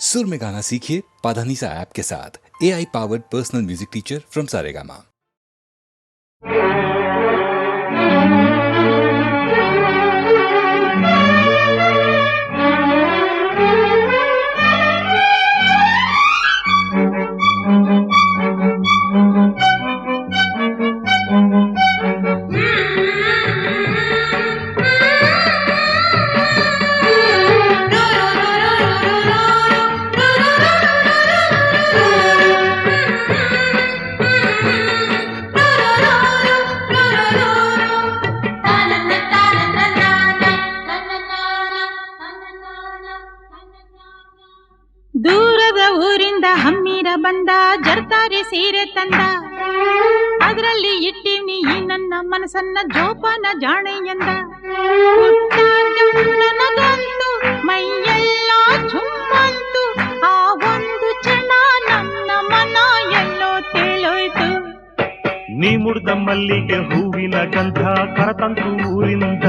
सुर में गाना सीखिए पाधानीसा ऐप के साथ। AI powered personal music teacher from Saregama. ದೂರದ ಊರಿಂದ ಹಮ್ಮಿರ ಬಂದ ಜರ್ತಾರಿ ಸೀರೆ ತಂದ, ಅದರಲ್ಲಿ ಇಟ್ಟಿವ್ನಿ ಈ ನನ್ನ ಮನಸ್ಸನ್ನ ಜೋಪಾನ ಜಾಣೆ ಎಂದ. ನನಗಂತೂ ಮೈಯೆಲ್ಲ ಚುಮ್ಮಂತು, ಆ ಒಂದು ಕ್ಷಣ ನನ್ನ ಮನ ಎಲ್ಲೋ ತೇಲೋಯ್ತು. ನೀ ಮುಡ್ದ ಮಲ್ಲಿಗೆ ಹೂವಿನ ಗಂಧ ಕರತಂತು ಊರಿಂದ,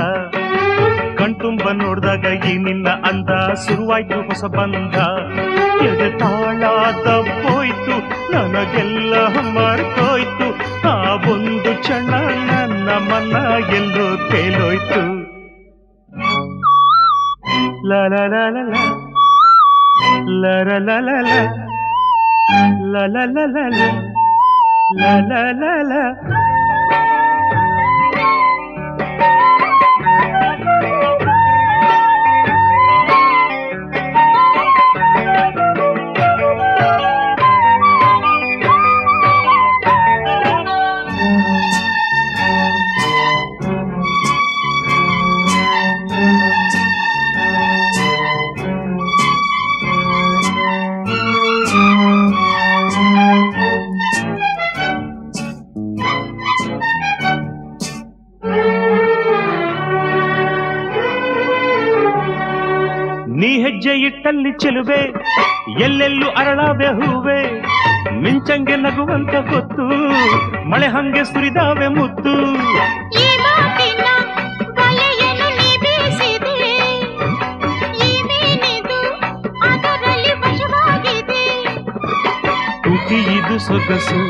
ಕಣ್ತುಂಬ ನೋಡ್ದಾಗ ಈ ನಿನ್ನ ಅಂದ ಶುರುವಾಯ್ತು ಹೊಸ ಬಂಧ. ಎದೆ ತಾಳ ತಪ್ಪೋಯ್ತು, ನನಗೆಲ್ಲ ಮರ್ತೋಯ್ತು, ಆ ಒಂದು ಕ್ಷಣ ನನ್ನ ಮನ ಎಲ್ಲೋ ತೇಲೋಯ್ತು. ಲಲಲಲ ಲಲಲಲ ಲಲಲಲ ಲಲಲಲ. ನೀ ಹೆಜ್ಜೆ ಇಟ್ಟಲ್ಲಿ ಚೆಲುವೆ, ಎಲ್ಲೆಲ್ಲೂ ಅರಳಾವೆ ಹೂವೆ, ಮಿಂಚಂಗೆ ನಗುವಂತ ಗೊತ್ತು, ಮಳೆ ಹಂಗೆ ಸುರಿದಾವೆ ಮುತ್ತು. ಈ ಮಾತಿನ ಬಲೆಯನ್ನು ನೀ ಬೀಸಿದೆ, ಈ ಮೀನಿದು ಅದರಲ್ಲಿ ವಶವಾಗಿದೆ. ತುಟಿ ಇದು ಸೊಗಸು,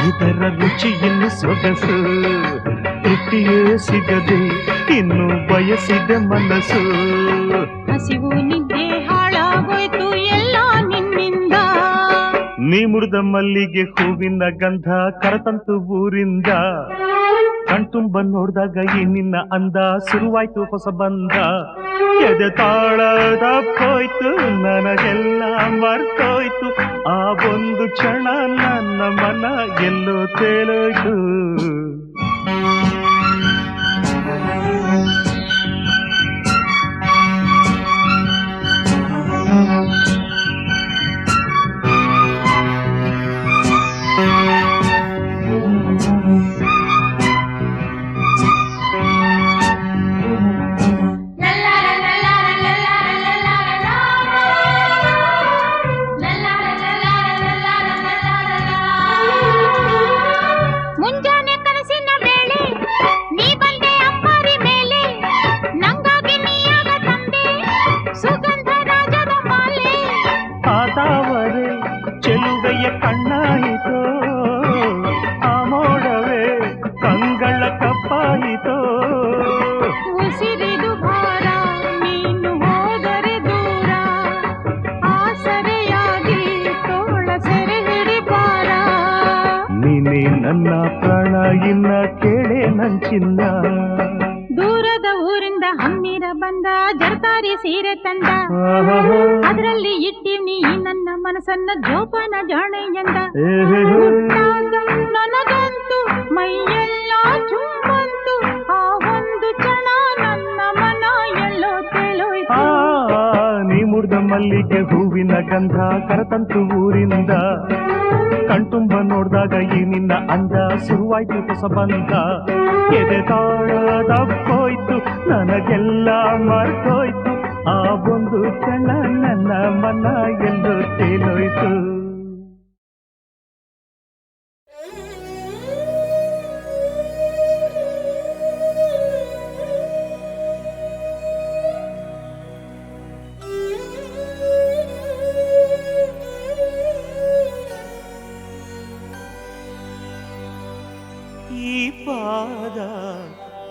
ಇದರ ರುಚಿ ಇನ್ನು ಸೊಗಸು, ತೃಪ್ತಿಯೇ ಸಿಗದೆ ಇನ್ನು ಬಯಸಿದೆ ಮನಸ್ಸು. ಹಸಿವು ನಿದ್ದೆ ಹಾಳಾಗೋಯ್ತು ಎಲ್ಲ ನಿನ್ನಿಂದ. ನೀ ಮುಡ್ದ ಮಲ್ಲಿಗೆ ಹೂವಿನ ಗಂಧ ಕರತಂತು ಊರಿಂದ, ಕಣ್ತುಂಬ ನೋಡ್ದಾಗ ಈ ನಿನ್ನ ಅಂದ ಶುರುವಾಯ್ತು ಹೊಸ ಬಂಧ. ಎದೆ ತಾಳ ತಪ್ಪೋಯ್ತು, ನನಗೆಲ್ಲ ಮರ್ತೋಯ್ತು, ಆ ಒಂದು ಕ್ಷಣ ನನ್ನ ಮನ ಎಲ್ಲೋ ತೇಲೋಯ್ತು. ಮುಂಜಾನೆ ಕನಸಿನ ವೇಳೆ ನೀ ಬಂದೆ ಅಂಬಾರಿ ಮೇಲೆ, ನಂಗಾಗಿ ನೀಯಾಗ ತಂದೆ ಸುಗಂಧ ರಾಜದ ಮಾಲೆ. ಆತಾವರೆ ಚೆಲುವೆಯ ಕಣ್ಣಾಯಿತೋ, ಆ ಮೋಡವೇ ಕಂಗಳ ಕಪ್ಪಾಯಿತೋ. ಉಸಿರಿದು ಭಾರ ನೀನು ಹೋದರೆ ದೂರ, ಆಸರೆಯಾಗಿ ತೋಳ ಸೆರೆ ಹಿಡಿಬಾರ. ನೀನೇ ನನ್ನ ಪ್ರಾಣ ಇನ್ನ ಕೇಳೆ ನಂಚಿನ್ನ. ದೂರದ ಊರಿಂದ ಹಮ್ಮಿರ ಬಂದ ಜರ್ತಾರಿ ಸೀರೆ ತಂದ, ಅದರಲ್ಲಿ ಇಟ್ಟಿವ್ನಿ ಈ ನನ್ನ ಮನಸ್ಸನ್ನ ಜೋಪಾನ ಜಾಣೆ ಎಂದ. ನನಗಂತೂ ಮೈಯೆಲ್ಲ ಚುಮ್ಮಂತು, ಆ ಒಂದು ಕ್ಷಣ ನನ್ನ ಮನ ಎಲ್ಲೋ ತೇಲೋಯ್ತು. ನೀ ಮುಡ್ದ ಮಲ್ಲಿಗೆ ಹೂವಿನ ಗಂಧ ಕರತಂತು ಊರಿಂದ, ಕಣ್ತುಂಬ ನೋಡ್ದಾಗ ಈ ನಿನ್ನ ಅಂದ ಶುರುವಾಯ್ತು ಹೊಸ ಬಂಧ. ಎದೆ ತಾಳ ತಪ್ಪೋಯ್ತು, ನನಗೆಲ್ಲ ಮರ್ತೋಯ್ತು, ಆ ಒಂದು ಕ್ಷಣ ನನ್ನ ಮನ ಎಲ್ಲೋ ತೇಲೋಯ್ತು.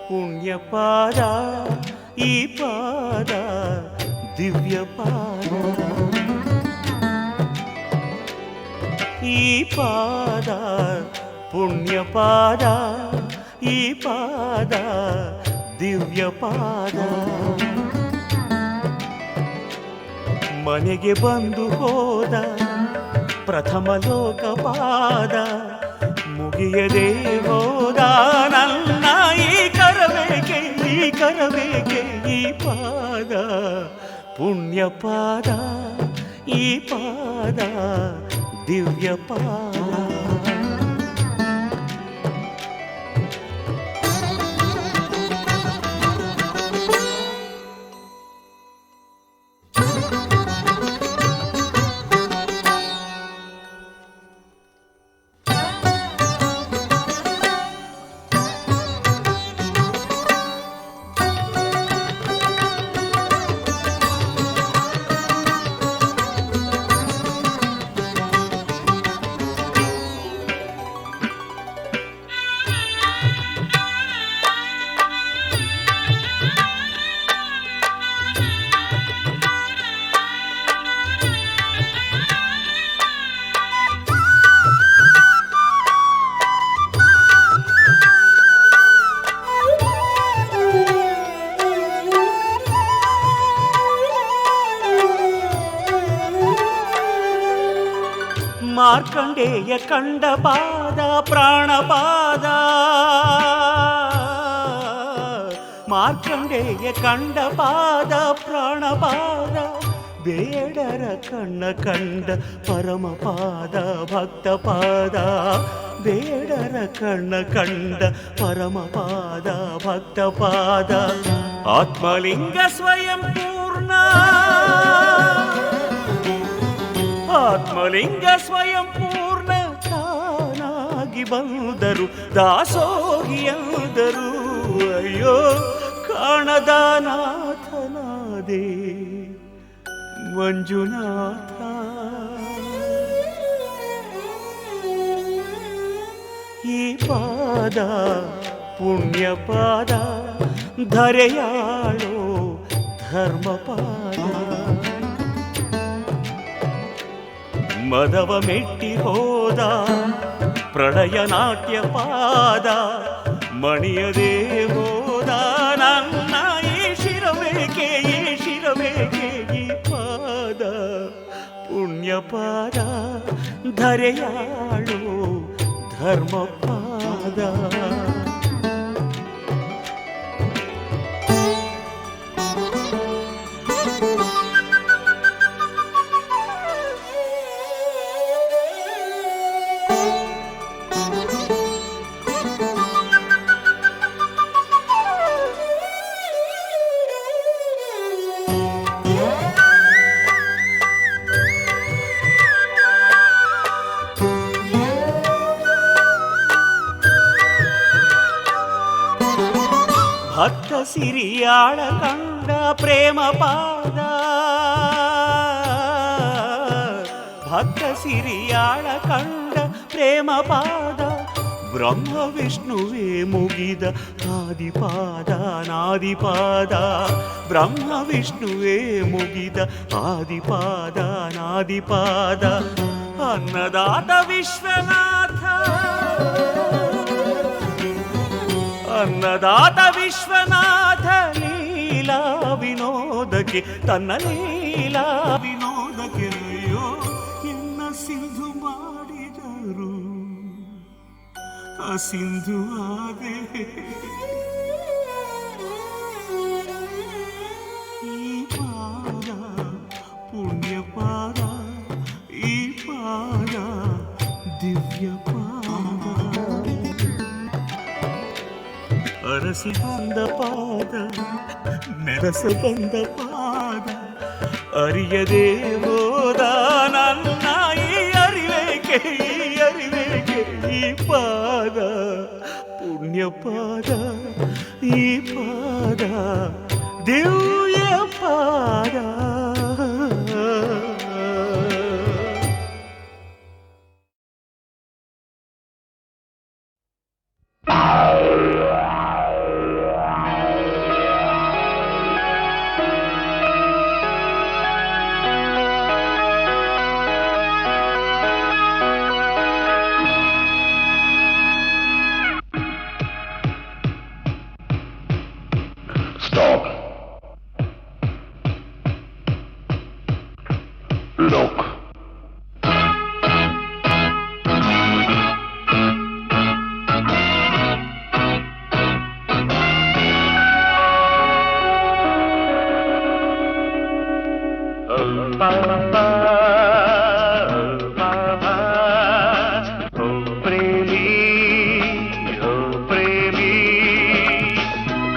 ಪುಣ್ಯ ಪಾದ ಈ ಪಾದ ದಿವ್ಯ ಪಾದ ಈ ಪಾದ ಪುಣ್ಯ ಪಾದ ಈ ಪಾದ ದಿವ್ಯ ಪಾದ ಮನೆಗೆ ಬಂದು ಹೋದ ಪ್ರಥಮ ಲೋಕಪಾದ ಮುಗಿಯದೆ ಹೋದ ನನ್ನ ಈ ಕರಬೇಕೆ ಈ ಪಾದ ಪುಣ್ಯ ಪಾದ ಈ ಪಾದ ದಿವ್ಯ ಪಾದ ಮಾರ್ಕಂಡೇಯ ಕಂಡ ಪಾದ ಪ್ರಾಣಪಾದ ಮಾರ್ಕಂಡೇಯ ಕಂಡ ಪಾದ ಪ್ರಾಣಪಾದ ಬೇಡರ ಕಣ್ಣ ಕಂಡ ಪರಮಪಾದ ಭಕ್ತ ಪಾದ ಬೇಡರ ಕಣ್ಣ ಕಂಡ ಪರಮಪಾದ ಭಕ್ತ ಪಾದ ಆತ್ಮಲಿಂಗ ಸ್ವಯಂ ಪೂರ್ಣ ಆತ್ಮಲಿಂಗ ಸ್ವಯಂ ಪೂರ್ಣ ತಾನಾಗಿ ಬಂದರು ದಾಸೋಗಿಯಂದರು ಅಯ್ಯೋ ಕಾಣದ ನಾಥನಾದೆ ಮಂಜುನಾಥ ಈ ಪಾದ ಪುಣ್ಯ ಪಾದ ಧರೆಯಾಳೋ ಧರ್ಮಪಾದ ಮದವ ಮೆಟ್ಟಿ ಹೋದ ಪ್ರಳಯ ನಾಟ್ಯ ಪಾದ ಮಣಿಯದೆ ಹೋದ ನನ್ನ ಈ ಶಿರಬೇಕೆ ಈ ಪಾದ ಪುಣ್ಯ ಪಾದ ಧರೆಯಾಳೋ ಧರ್ಮಪಾದ ಭಕ್ತ ಸಿರಿಯಾಳ ಕಂಡ ಪ್ರೇಮ ಪಾದ ಭಕ್ತ ಸಿರಿಯಾಳ ಕಂಡ ಪ್ರೇಮ ಪಾದ ಬ್ರಹ್ಮ ವಿಷ್ಣುವೇ ಮುಗಿದ ಆದಿಪಾದ ನಾದಿಪಾದ ಬ್ರಹ್ಮ ವಿಷ್ಣುವೇ ಮುಗಿದ ಆದಿಪಾದ ನಾದಿಪಾದ ಅನ್ನದಾತ ವಿಶ್ವನಾಥ ಅನ್ನದಾತ ವಿಶ್ವನಾಥ ಲೀಲಾ ವಿನೋದಕ್ಕೆ ತನ್ನ ಲೀಲಾ ವಿನೋದಕ್ಕೆ ಅಯ್ಯೋ ಎನ್ನ ಸಿಂಧು ಮಾಡಿದರು ಆ ಸಿಂಧು ಆದೆ ಈ ಪಾದ ಪುಣ್ಯ ಪಾದ ಈ ಪಾದ ದಿವ್ಯ ಪಾದ ಅರಸಿ ಬಂದ ಪಾದ ನೆರಸ ಬಂದ ಪಾದ ಅರಿಯದೆ ಹೋದ ನನ್ನ ಈ ಅರಿವೇಕೆ ಈ ಪಾದ ಪುಣ್ಯ ಪಾದ ಈ ಪಾದ ದಿವ್ಯ ಪಾದ Look.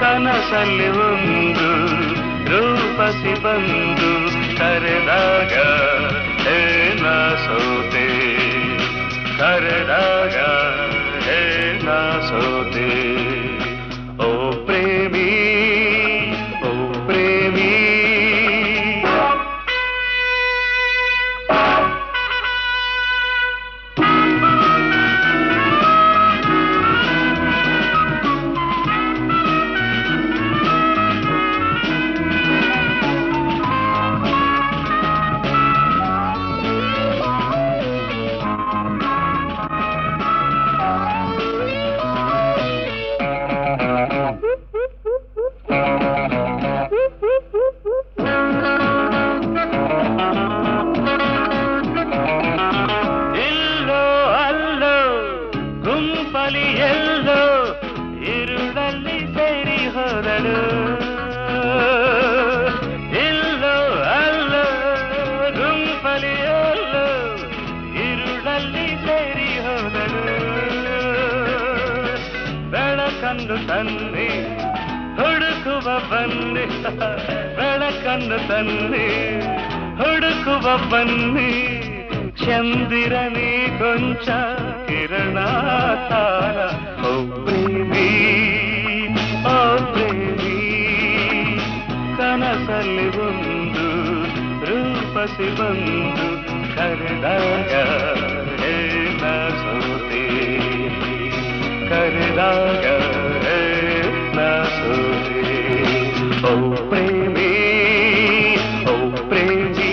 ಕನಸಲ್ಲಿ ಒಂದು ರೂಪಸಿ ಬಂದು ಕರೆದಾಗ ಏನ ಸೋತೆ ಕರೆದಾಗ ಏನ ಸೋತೆ ಓ ಪ್ರೇಮಿ ಓ ಪ್ರೇಮಿ ಎಲ್ಲೋ ಇರುಳಲ್ಲಿ ಸೇರಿ ಹೋದಳು ಇಲ್ಲೋ ಅಲ್ಲೋ ಗುಂಪಲಿ ಎಲ್ಲೋ ಇರುಳಲ್ಲಿ ಸೇರಿ ಹೋದಳು ಬೆಳಕನ್ನು ತನ್ನಿ ಹುಡುಕುವ ಬನ್ನಿ ಬೆಳಕನ್ನು ತನ್ನಿ ಹುಡುಕುವ ಬನ್ನಿ ಚಂದಿರನಿ ಕೊಂಚ ಕಿರಣ ತಾರ ಓ ಪ್ರೇಮಿ ಓ ಪ್ರೇಮಿ ಕನಸಲ್ಲಿ ಒಂದು ರೂಪಸಿ ಬಂದು ಕರೆದಾಗ ಏನ ಸೋತೆ ಕರೆದಾಗ ಏನ ಸೋತೆ ಓ ಪ್ರೇಮಿ ಓ ಪ್ರೇಮಿ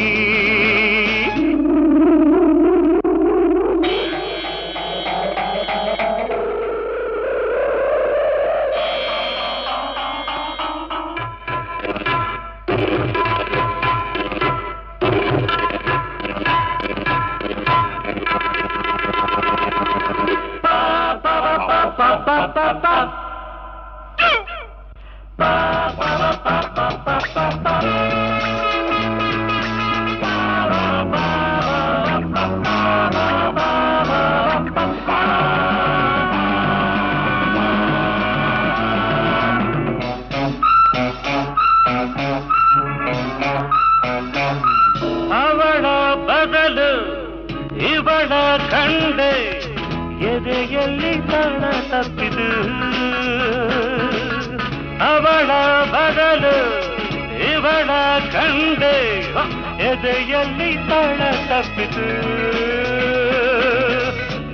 ಅವಳ ಬದಲು ಇವಳ ಕಂಡೆ ಎದೆಯಲ್ಲಿ ತಾಳ ತಪ್ಪಿದು ಅವಳ ಬದಲು ಇವಳ ಕಂಡೆ ಎದೆಯಲ್ಲಿ ತಾಳ ತಪ್ಪಿದು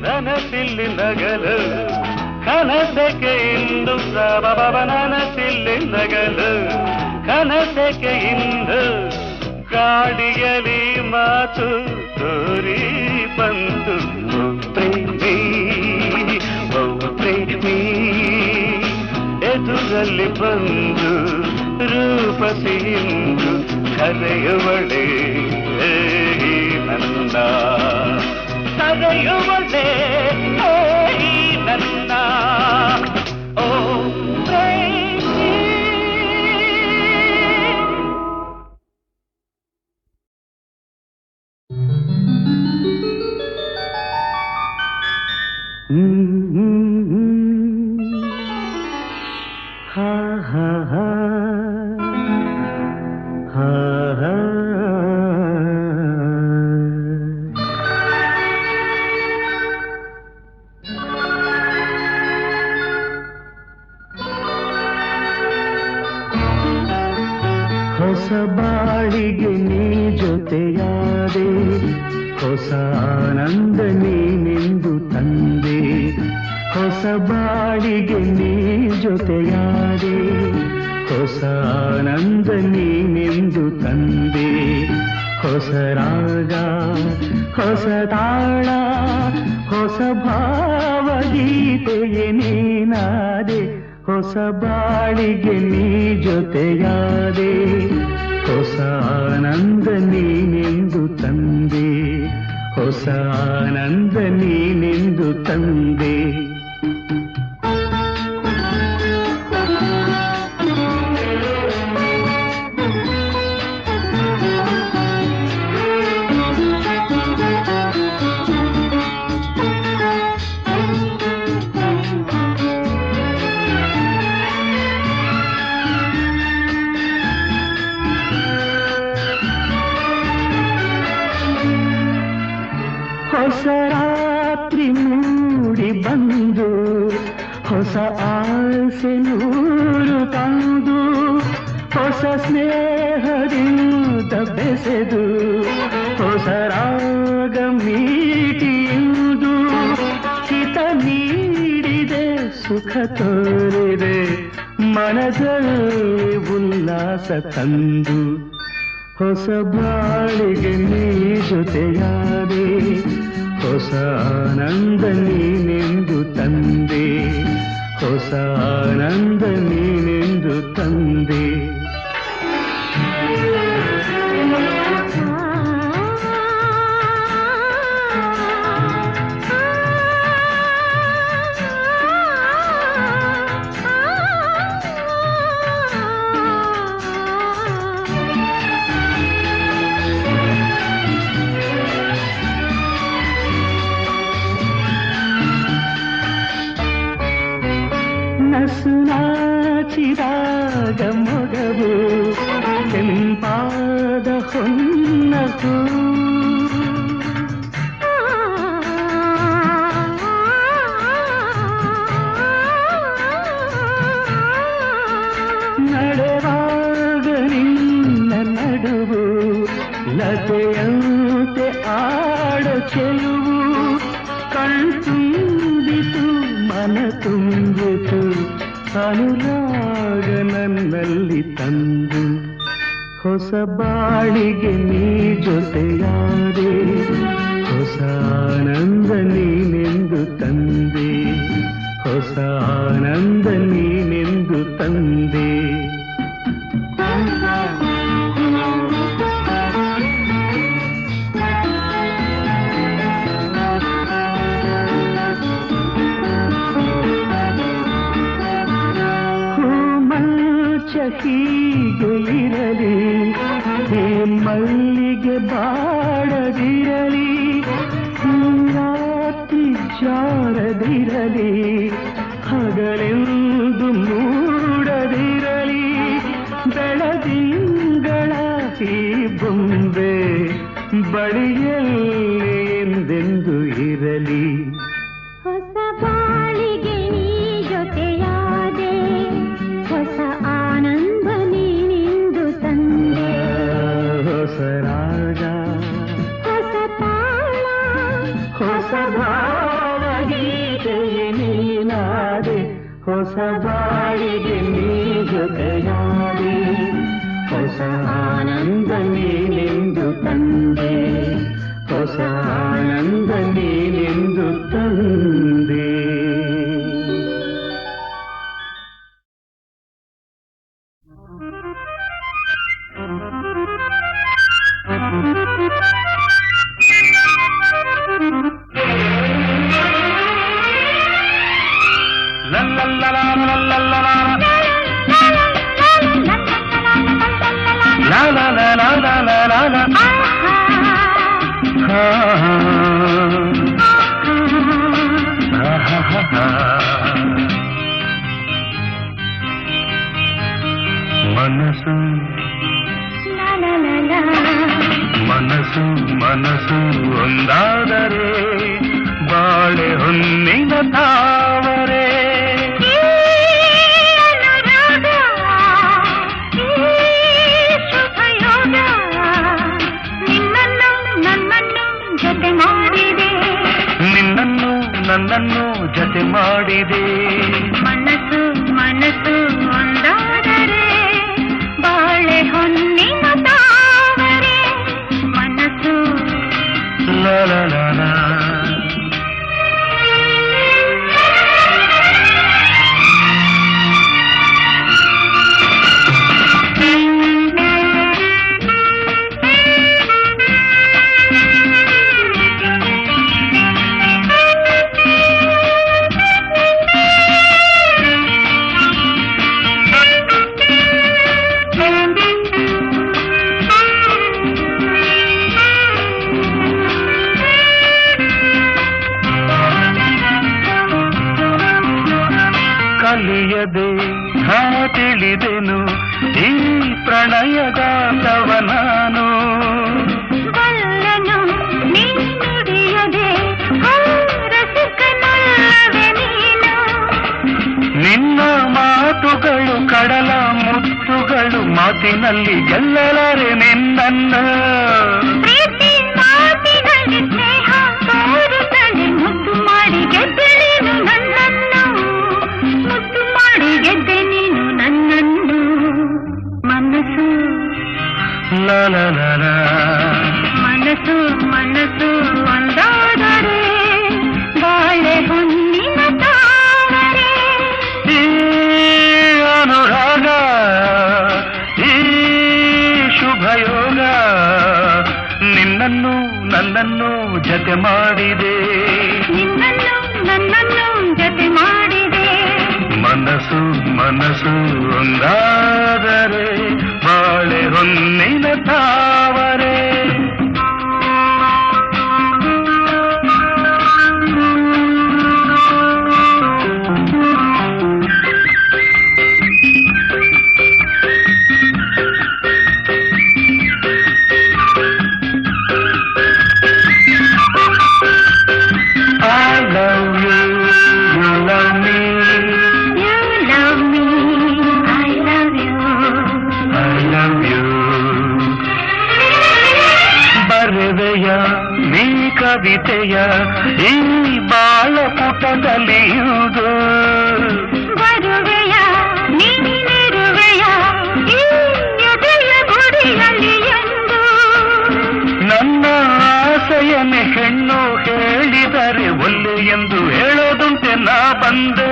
ನನಸಿಲ್ಲಿ ನಗಲು ಕನಸಕ್ಕೆ ಇಂದು ನನಸಿಲ್ಲಿ ನಗಲು ಕನಸಕ್ಕೆ ಇಂದು ಗಾಡಿಯಲ್ಲಿ ಮಾತು ತೋರಿ ಬಂತು ಪ್ರೇಮಿ ಓ ಪ್ರೇಮಿ ಎದುರಲ್ಲಿ ಬಂದು ರೂಪಸಿಂದು ಕರೆಯುವಳೆ ನನ್ನ ಕರೆಯುವಳೆ ನನ್ನ ಓ ಪ್ರೇಮಿ ha ha ha ha ha ಹೊಸ ಬಾಳಿಗೆ ನೀ ಜೊತೆಯಾದೆ ಹೊಸ ಆನಂದ ನೀನೆಂದು ತಂದೆ ಹೊಸ ಬಾಳಿಗೆ ನೀ ಜೊತೆಯಾದೆ ಹೊಸ ಆನಂದ ನೀನೆಂದು ತಂದೆ ಹೊಸ ರಾಗ ಹೊಸ ತಾಳ ಹೊಸ ಭಾವಗೀತೆಯೇ ನೀನಾದೆ ಹೊಸ ಬಾಳಿಗೆ ನೀ ಜೊತೆಯಾದೆ ಹೊಸ ಆನಂದ ನೀನೆಂದು ತಂದೆ, ಹೊಸ ಆನಂದ ನೀನೆಂದು ತಂದೆ. ಹೊಸ ರಾತ್ರಿ ಮೂಡಿ ಬಂದು ಹೊಸ ಆಸೆ ನೂರು ತಂದು ಹೊಸ ಸ್ನೇಹದಿಂದ ಬೆಸೆದು ಹೊಸ ರಾಗ ಮೀಟಿಯುವುದು ಹಿತ ನೀಡಿದೆ ಸುಖ ತೋರಿದೆ ಮನದಲ್ಲಿ ಉಲ್ಲಾಸ ತಂದು ಹೊಸ ಬಾಳಿಗೆ ನೀ ಜೊತೆಯಾದೆ ಹೊಸ ಆನಂದ ನೀನೆಂದು ತಂದೆ ಹೊಸ ಆನಂದ ನೀನೆಂದು ತಂದೆ. ನಸು ನಾಚಿದಾಗ ಮೊಗವು ಕೆಂಪಾದ ಹೊನ್ನಕು ನಡೆವಾಗ ನಿನ್ನ ನಡುವು ಲತೆಯಂತೆ ಆಡ ಚೆಲುವು ಕಣ್ತುಂಬಿತು ಮನ ತುಂಬಿತು ಅನುರಾಗ ನನ್ನಲ್ಲಿ ತಂದು ಹೊಸ ಬಾಳಿಗೆ ನೀ ಜೊತೆಯಾದೆ ಹೊಸ ಆನಂದ ನೀನೆಂದು ತಂದೆ ಹೊಸ ಆನಂದ ನೀನೆಂದು ತಂದೆ. ಹೀಗೆ ಇರಲಿ ಹೇ ಮಲ್ಲಿಗೆ ಬಾಡದಿರಲಿ ರಾತ್ರಿ ಜಾರದಿರಲಿ ಹಗಲೆಂದು ಮೂಡದಿರಲಿ ಬೆಳದಿಂಗಳ ಈ ಬೊಂಬೆ ಬಳಿಯಲ್ಲಿ ಎಂದೆಂದು ಇರಲಿ. ಹೊಸ ಬಾಳಿಗೆ ನೀ ಜೊತೆಯಾದೆ ಹೊಸ ಆನಂದ ನೀನೆಂದು ತಂದೆ ಹೊಸ ರಾಗ ಹೊಸ ತಾಳ ಹೊಸ ಭಾವಗೀತೆಯೇ ನೀನಾದೆ ಹೊಸ ಬಾಳಿಗೆ ನೀ ಜೊತೆಯಾದೆ ಹೊಸ ಆನಂದ ನೀನೆಂದು ತಂದೆ ಹೊಸ ಆನಂದ ನೀನೆಂದು ತಂದೆ. ಮನಸ್ಸು ಮನಸ್ಸು ಮನಸ್ಸು ಒಂದಾದರೆ ಬಾಳೆ ಹೊನ್ನಿನ ತಾವರೆ ನಿನ್ನನ್ನು ನನ್ನನ್ನು ಜತೆ ಮಾಡಿದೆ ಮನಸ್ಸು ಮನಸ್ಸು ಒಂದಾದರೆ ಬಾಳೆ ಹೊನ್ನಿನ ತಾವರೆ ಮನಸ್ಸು ಲಾ ಲಾ ಲಾ ಲಾ. ಮಾತಿನಲ್ಲಿ ಗೆಲ್ಲಲಾರೆ ನಿನ್ನನ್ನು. ಪ್ರೀತಿ ಮಾತಿನಲ್ಲಿ ಸ್ನೇಹ ತೋರುತ್ತದೆ, ಮುದ್ದು ಮಾಡಿ ಗೆದ್ದೆ ನೀನು ನನ್ನನ್ನು, ಮುದ್ದು ಮಾಡಿ ಗೆದ್ದೆ ನೀನು ನನ್ನನ್ನು. ಮನಸ್ಸು ಲಾಲ ಮನಸ್ಸು ಮನಸ್ಸು ಒಂದಾದರೆ ಬಾಳೆ ಹೊನ್ನಿನ ತಾವರೆ. ಈ ಅನುರಾಗ ಈ ಶುಭಯೋಗ ನಿನ್ನನ್ನು ನನ್ನನ್ನು ಜತೆ ಮಾಡಿದೆ, ನಿನ್ನನ್ನು ನನ್ನನ್ನು ಜತೆ ಮಾಡಿದೆ. ಮನಸ್ಸು ಮನಸ್ಸು ಒಂದಾದರೆ ಬಾಳೆ ಹೊನ್ನಿನ ತಾವರೆ. ನೀ ಕವಿತೆಯ ಈ ಬಾಳ ಪುಟದಲ್ಲಿಯುವುದು, ಬರುವೆಯ ನೀನಿರುವೆಯ ಈ ಎದೆಯ ಗುಡಿಯಲ್ಲಿ ಎಂದು. ನನ್ನ ಆಸೆಯನ್ನೇ ಹೆಣ್ಣು ಹೇಳಿದರೆ ಒಲ್ಲೆ ಎಂದು ಹೇಳೋದುಂಟೆ ನಾ ಬಂದೆ.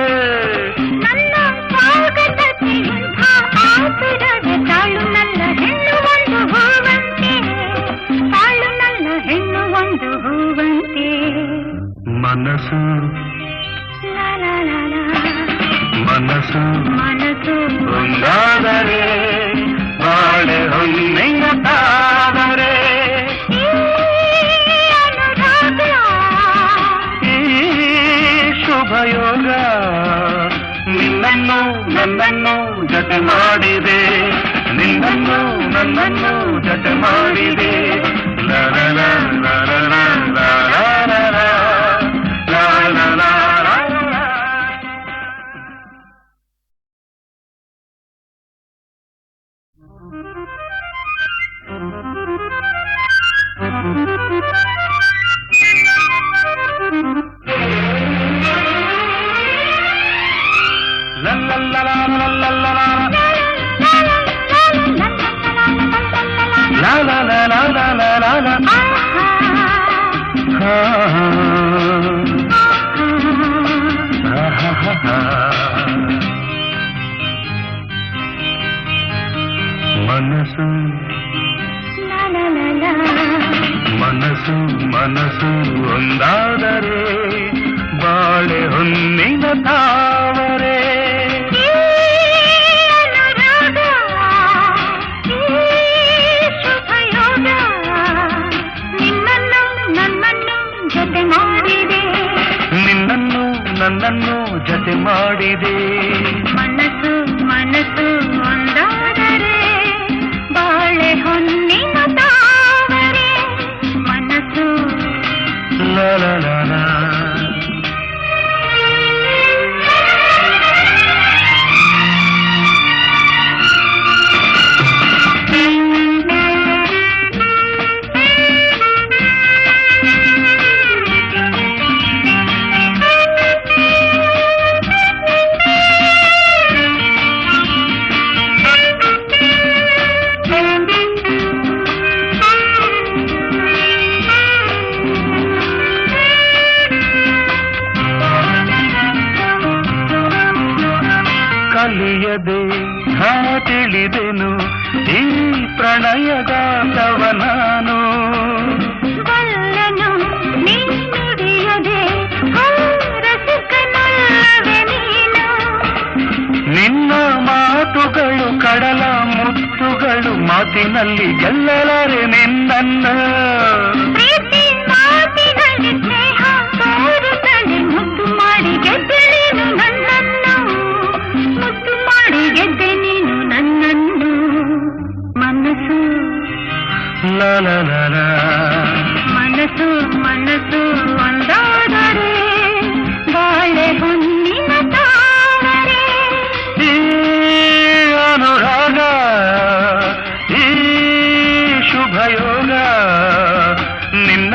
ನನ್ನ ಸ್ವಾಗತಕ್ಕೆ ಇಂಥ ಆತುರವೇ, ತಾಳು ನನ್ನ ಹೆಣ್ಣು ಒಂದು ಹೂವಂತೆ, ತಾಳು ನನ್ನ ಹೆಣ್ಣು ಒಂದು ಹೂವಂತೆ. ಮನಸ್ಸು ಲಾ ಲಾ ಲಾ ಲಾ. ಮನಸ್ಸು ಮನಸ್ಸು ಒಂದಾದರೆ ಬಾಳೆ ಹೊನ್ನೆಯ ತಾದರೆ. ಈ ಅನುರಾಗ ಈ ಶುಭಯೋಗ ನಿನ್ನನ್ನು ನನ್ನನ್ನು ಜತೆ ಮಾಡಿದೆ, ನಿನ್ನನ್ನು ನನ್ನನ್ನು ಜತೆ ಮಾಡಿದೆ. ಲರಲ ಲರಲ ಲರಲ ಲರಲ. ಮನಸ್ಸು ಮನಸ್ಸು ಮನಸ್ಸು ಒಂದಾದರೆ ಬಾಳೆ ಹೊನ್ನಿನ ತಾವರೆ. ನಿನ್ನನ್ನು ನನ್ನನ್ನು ಜತೆ ಮಾಡಿದೆ. ಮನಸ್ಸು ಮನಸ್ಸು ಒಂದಾದರೆ ಬಾಳೆ ಹೊನ್ನಿನ ತಾವರೆ. ಮನಸ್ಸು ಲಲಲಲ. ಕಲಿಯದೆ ನಾ ತಿಳಿದೆನು ಈ ಪ್ರಣಯಗಾಂಧವ ನಾನು. ಬಲ್ಲನು ನೀ ನುಡಿಯದೆ ರಸಿಕನಲ್ಲವೇ ನೀನು. ನಿನ್ನ ಮಾತುಗಳು ಕಡಲ ಮುತ್ತುಗಳು, ಮಾತಿನಲ್ಲಿ ಗೆಲ್ಲಲಾರೆ ನಿನ್ನನ್ನು. ಪ್ರೀತಿ ಮಾತಿನಲ್ಲಿ ಸ್ನೇಹ ತೋರುತ್ತದೆ, ಮುದ್ದು ಮಾಡಿ ಗೆದ್ದೆ ನೀನು ನನ್ನನ್ನು, ಮುದ್ದು ಮಾಡಿ ಗೆದ್ದೆ ನೀನು ನನ್ನನ್ನು. ಮನಸ್ಸು ಲಲಲಲ. ಮನಸ್ಸು ಮನಸ್ಸು ಒಂದಾದರೆ ಬಾಳೆ ಹೊನ್ನಿನ ತಾವರೆ. ಈ ಅನುರಾಗ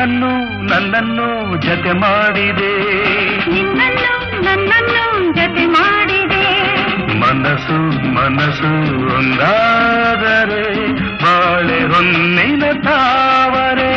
ನನ್ನನ್ನು ಜತೆ ಮಾಡಿದೆ, ನಿನ್ನನ್ನು ನನ್ನನ್ನು ಜತೆ ಮಾಡಿದೆ. ಮನಸ್ಸು ಒಂದಾದರೆ ಬಾಳೆ ಹೊನ್ನಿನ ತಾವರೆ.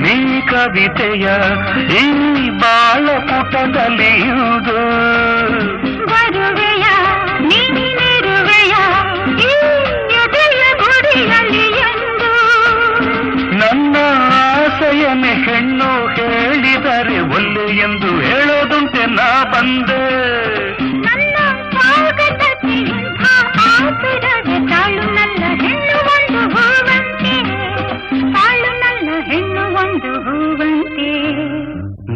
ನೀ ಕವಿತೆಯ ಈ ಬಾಳ ಪುಟದಲ್ಲಿಯುವುದು, ಬರುವೆಯ ನೀನಿರುವೆಯ ಈ ಎದೆಯ ಗುಡಿಯಲ್ಲಿ ಎಂದು. ನನ್ನ ಆಸೆಯನ್ನೇ ಹೆಣ್ಣು ಹೇಳಿದರೆ ಒಲ್ಲೆ ಎಂದು ಹೇಳೋದುಂಟೆ ನಾ ಬಂದೆ. ನನ್ನ ಸ್ವಾಗತಕ್ಕೆ ಇಂಥ ಆತುರವೇ, ತಾಳು ನನ್ನ ಹೆಣ್ಣು ಒಂದು ಹೂವಂತೆ, ತಾಳು ನನ್ನ ಹೆಣ್ಣು ಒಂದು ಹೂವಂತೆ.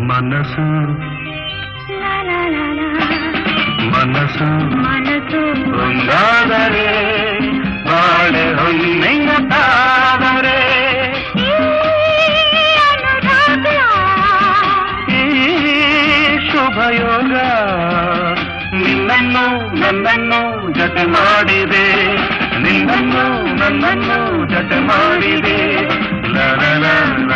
ಮನಸ್ಸು ಮನಸ್ಸು ಒಂದಾದರೆ ಬಾಳೆ ಹೊನ್ನೆಯ ತಾವರೆ. ಈ ಶುಭಯೋಗ ನಿನ್ನನ್ನು ನನ್ನನ್ನು ಜತೆ ಮಾಡಿದೆ, ನಿನ್ನನ್ನು ನನ್ನನ್ನು ಜತೆ ಮಾಡಿದೆ. ಲ ಲ ಲ ಲ